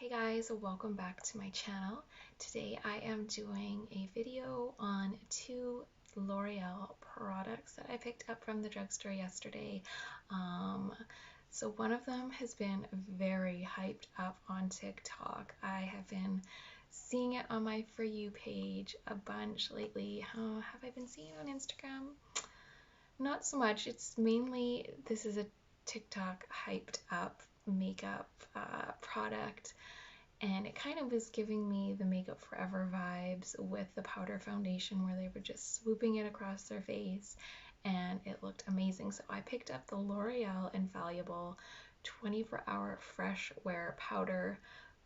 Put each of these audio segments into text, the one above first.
Hey guys, welcome back to my channel. Today I am doing a video on two L'Oreal products that I picked up from the drugstore yesterday. So one of them has been very hyped up on TikTok. I have been seeing it on my For You page a bunch lately. Have I been seeing it on Instagram? Not so much. It's mainly, this is a TikTok hyped up makeup product, and it kind of was giving me the Makeup Forever vibes with the powder foundation where they were just swooping it across their face, and it looked amazing. So I picked up the L'Oreal Infallible 24-hour fresh wear powder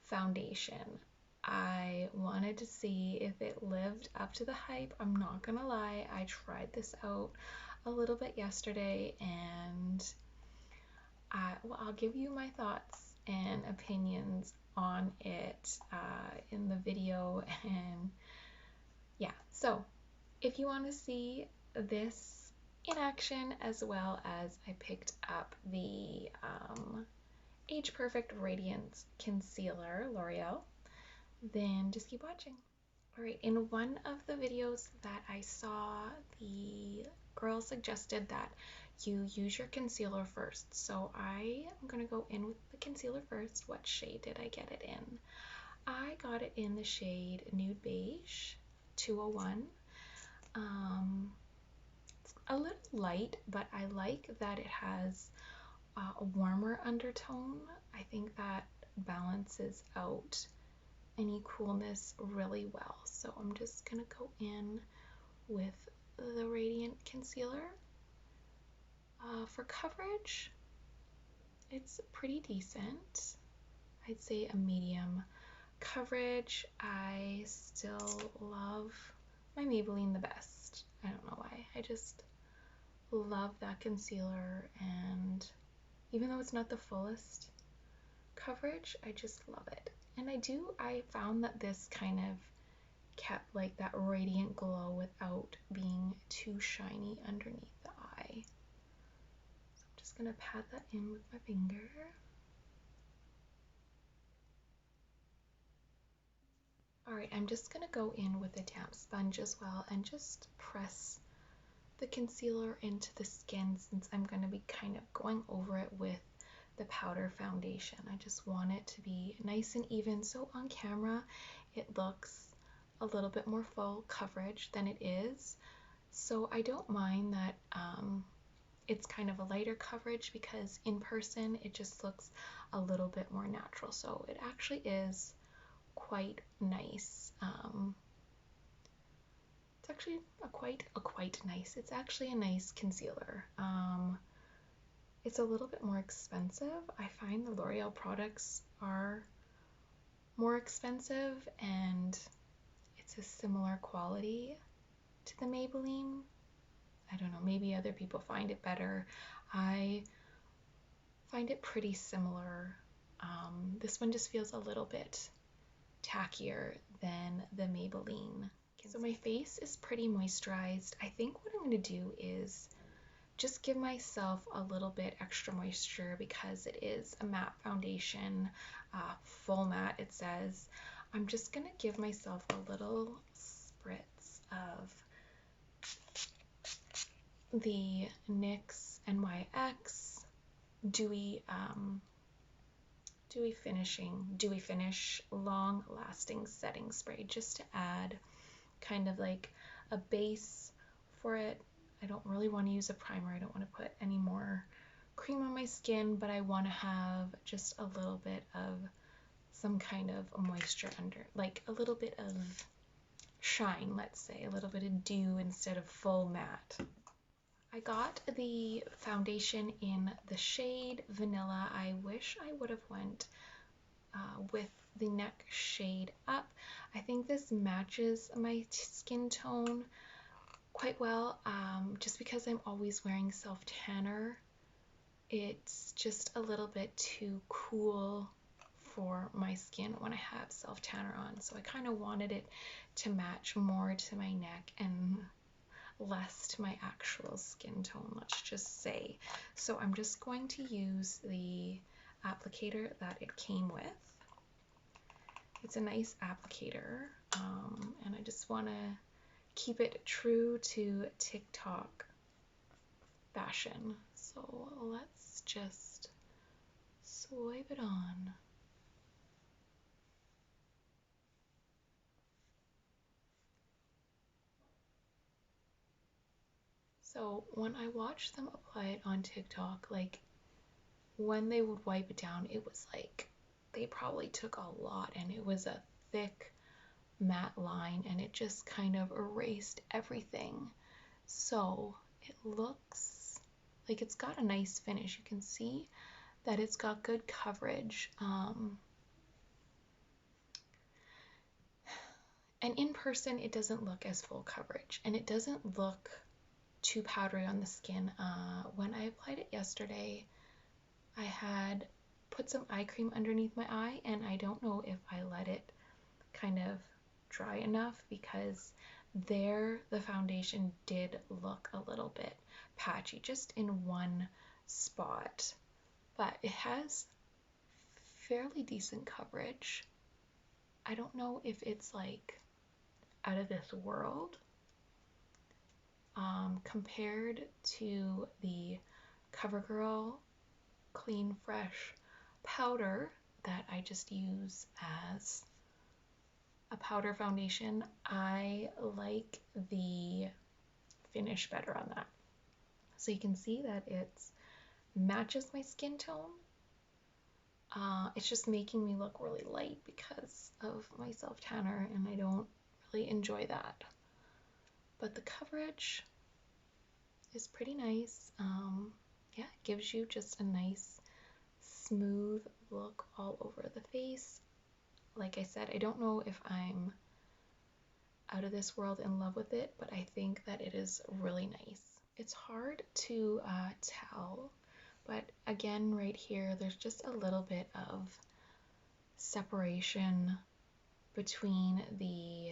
foundation. I wanted to see if it lived up to the hype. I'm not gonna lie, I tried this out a little bit yesterday, and I'll give you my thoughts and opinions on it in the video. And yeah, so if you want to see this in action, as well as I picked up the Age Perfect Radiance Concealer L'Oreal, then just keep watching. Alright, in one of the videos that I saw, the girl suggested that you use your concealer first. So I am going to go in with the concealer first. What shade did I get it in? I got it in the shade Nude Beige 201. It's a little light, but I like that it has a warmer undertone. I think that balances out any coolness really well. So I'm just gonna go in with the Radiant Concealer. For coverage, it's pretty decent. I'd say a medium coverage. I still love my Maybelline the best. I don't know why. I just love that concealer, and even though it's not the fullest coverage, I just love it. And I found that this kind of kept like that radiant glow without being too shiny underneath the eye. So I'm just gonna pat that in with my finger. Alright, I'm just gonna go in with a damp sponge as well and just press the concealer into the skin, since I'm gonna be kind of going over it with the powder foundation. I just want it to be nice and even, so on camera it looks a little bit more full coverage than it is. So I don't mind that it's kind of a lighter coverage, because in person it just looks a little bit more natural. So it actually is quite nice. It's actually quite nice. It's actually a nice concealer. It's a little bit more expensive. I find the L'Oreal products are more expensive, and it's a similar quality to the Maybelline. I don't know, maybe other people find it better. I find it pretty similar. This one just feels a little bit tackier than the Maybelline. So my face is pretty moisturized. I think what I'm going to do is just give myself a little bit extra moisture, because it is a matte foundation, full matte it says. I'm just going to give myself a little spritz of the NYX NYX Dewy Finish Long Lasting Setting Spray, just to add kind of like a base for it. I don't really want to use a primer. I don't want to put any more cream on my skin, but I want to have just a little bit of some kind of moisture under, like a little bit of shine, let's say, a little bit of dew instead of full matte. I got the foundation in the shade Vanilla. I wish I would have went with the neck shade up. I think this matches my skin tone quite well, just because I'm always wearing self-tanner. It's just a little bit too cool for my skin when I have self-tanner on, so I kind of wanted it to match more to my neck and less to my actual skin tone, let's just say. So I'm just going to use the applicator that it came with. It's a nice applicator, and I just want to keep it true to TikTok fashion. So let's just swipe it on. So when I watched them apply it on TikTok, like when they would wipe it down, it was like they probably took a lot, and it was a thick matte line, and it just kind of erased everything. So it looks like it's got a nice finish. You can see that it's got good coverage. And in person, it doesn't look as full coverage, and it doesn't look too powdery on the skin. When I applied it yesterday, I had put some eye cream underneath my eye, and I don't know if I let it kind of dry enough, because there the foundation did look a little bit patchy just in one spot, but it has fairly decent coverage. I don't know if it's like out of this world compared to the Covergirl Clean Fresh powder that I just use as a powder foundation. I like the finish better on that. So you can see that it matches my skin tone. It's just making me look really light because of my self tanner, and I don't really enjoy that. But the coverage is pretty nice. Yeah, it gives you just a nice smooth look all over the face. Like I said, I don't know if I'm out of this world in love with it, but I think that it is really nice. It's hard to tell, but again, right here, there's just a little bit of separation between the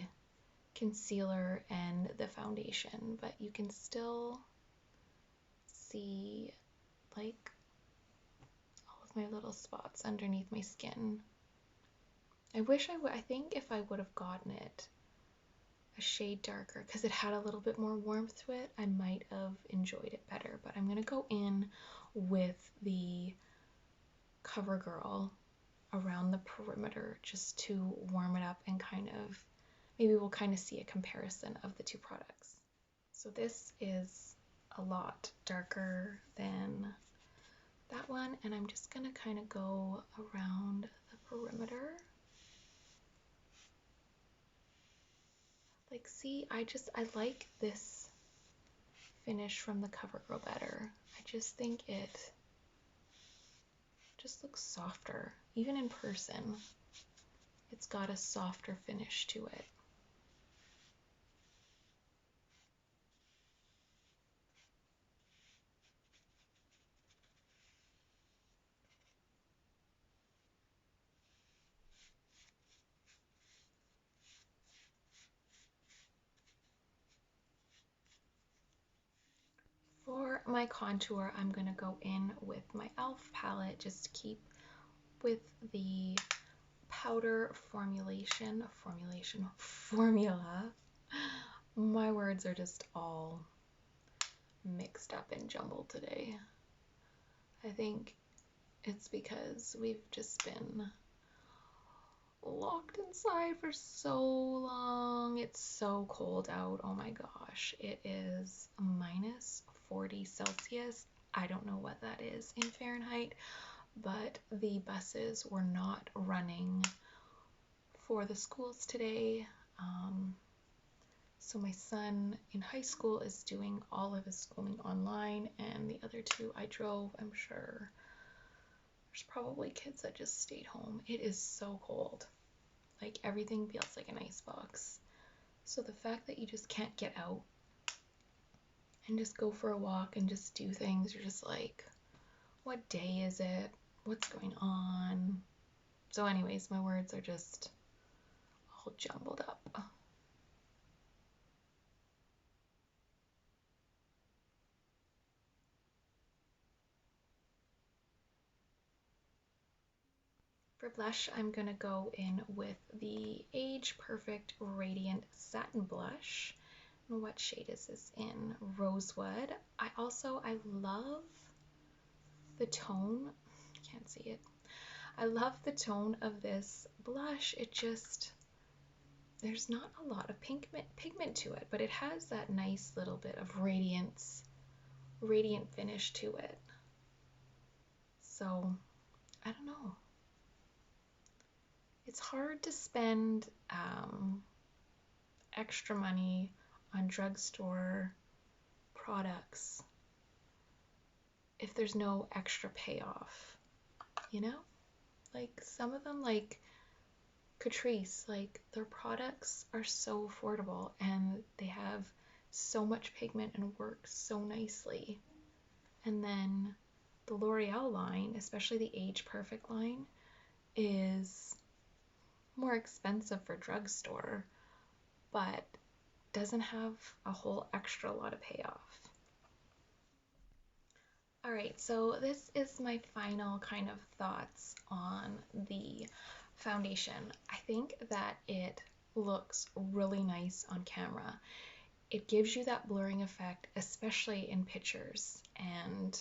concealer and the foundation, but you can still see like all of my little spots underneath my skin. I wish I think if I would have gotten it a shade darker, because it had a little bit more warmth to it, I might have enjoyed it better. But I'm going to go in with the Covergirl around the perimeter just to warm it up, and kind of maybe we'll kind of see a comparison of the two products. So this is a lot darker than that one, and I'm just going to kind of go around the perimeter. Like, see, I like this finish from the Covergirl better. I just think it just looks softer. Even in person, it's got a softer finish to it. For my contour, I'm going to go in with my e.l.f. palette just to keep with the powder formula. My words are just all mixed up and jumbled today. I think it's because we've just been locked inside for so long. It's so cold out. Oh my gosh. It is minus 40 Celsius. I don't know what that is in Fahrenheit, but the buses were not running for the schools today. So my son in high school is doing all of his schooling online, and the other two I drove. I'm sure there's probably kids that just stayed home. It is so cold. Like, everything feels like an ice box. So the fact that you just can't get out and just go for a walk and just do things, you're just like, what day is it? What's going on? So anyways, my words are just all jumbled up. For blush, I'm going to go in with the Age Perfect Radiant Satin Blush. And what shade is this in? Rosewood. I love the tone. Can't see it. I love the tone of this blush. There's not a lot of pigment to it, but it has that nice little bit of radiant finish to it. So, I don't know. It's hard to spend extra money on drugstore products if there's no extra payoff, you know? Like some of them, like Catrice, like their products are so affordable and they have so much pigment and work so nicely. And then the L'Oreal line, especially the Age Perfect line, is more expensive for drugstore, but doesn't have a whole extra lot of payoff. All right, so this is my final kind of thoughts on the foundation. I think that it looks really nice on camera. It gives you that blurring effect, especially in pictures, and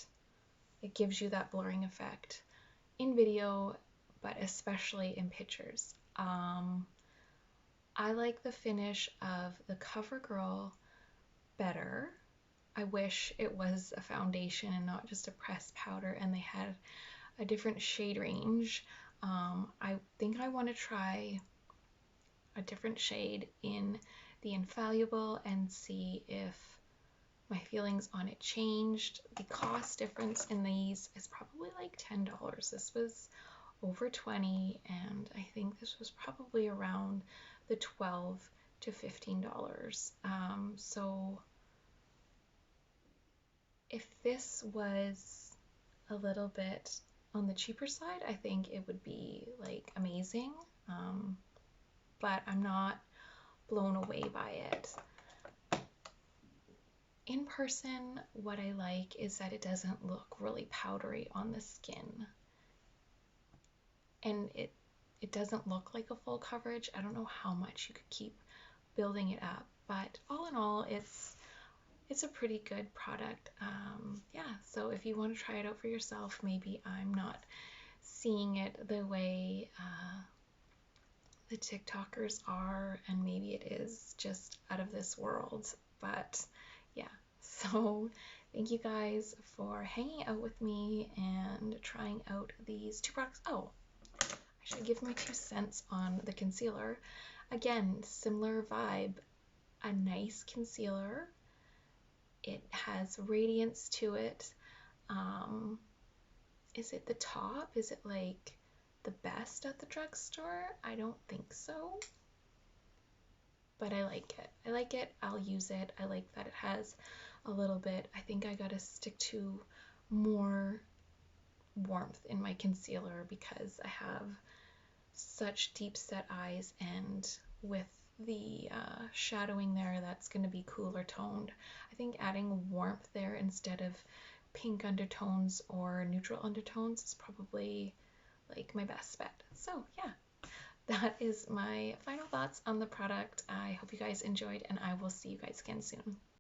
it gives you that blurring effect in video, but especially in pictures. I like the finish of the Covergirl better. I wish it was a foundation and not just a pressed powder and they had a different shade range. I think I want to try a different shade in the Infallible and see if my feelings on it changed. The cost difference in these is probably like $10. This was over 20 and I think this was probably around the $12 to $15. So if this was a little bit on the cheaper side, I think it would be like amazing. But I'm not blown away by it. In person, what I like is that it doesn't look really powdery on the skin. And it doesn't look like a full coverage. I don't know how much you could keep building it up, but all in all, it's a pretty good product. Yeah, so if you want to try it out for yourself, maybe I'm not seeing it the way the TikTokers are, and maybe it is just out of this world, but yeah. So thank you guys for hanging out with me and trying out these two products. Oh, I should give my 2 cents on the concealer. Again, similar vibe, a nice concealer. It has radiance to it. Is it the top? Is it like the best at the drugstore? I don't think so. But I like it. I like it. I'll use it. I like that it has a little bit. I think I gotta stick to more warmth in my concealer because I have such deep set eyes, and with the shadowing there, that's going to be cooler toned. I think adding warmth there instead of pink undertones or neutral undertones is probably like my best bet. So yeah, that is my final thoughts on the product. I hope you guys enjoyed, and I will see you guys again soon.